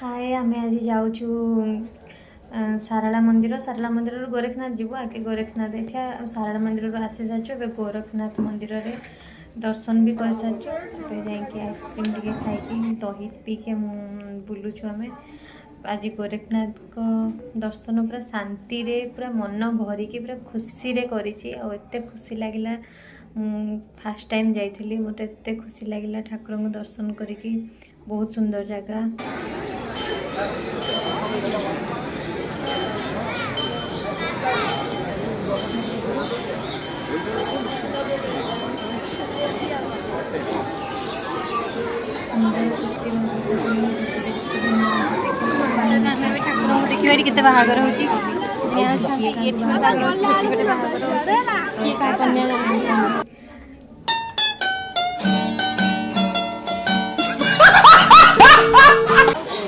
हाय आम आज जाऊँ सारला मंदिर गोरखनाथ जीव आगे गोरखनाथ देखा सारला मंदिर आसी सारे गोरखनाथ मंदिर रे दर्शन भी कर सारे जाकि आइसक्रीम टे खाई दही पीके बुलूचु आम आज गोरखनाथ को दर्शन पूरा शांति रे पूरा मन भरिकी पूरा खुशी रे करते खुशी लगिला। फास्ट टाइम जाइली मत एत खुशी लगिला ठाकुर को दर्शन करी बहुत सुंदर जगह। ठाकुर को देखिए केते बाहागर होची ये बाहागर होची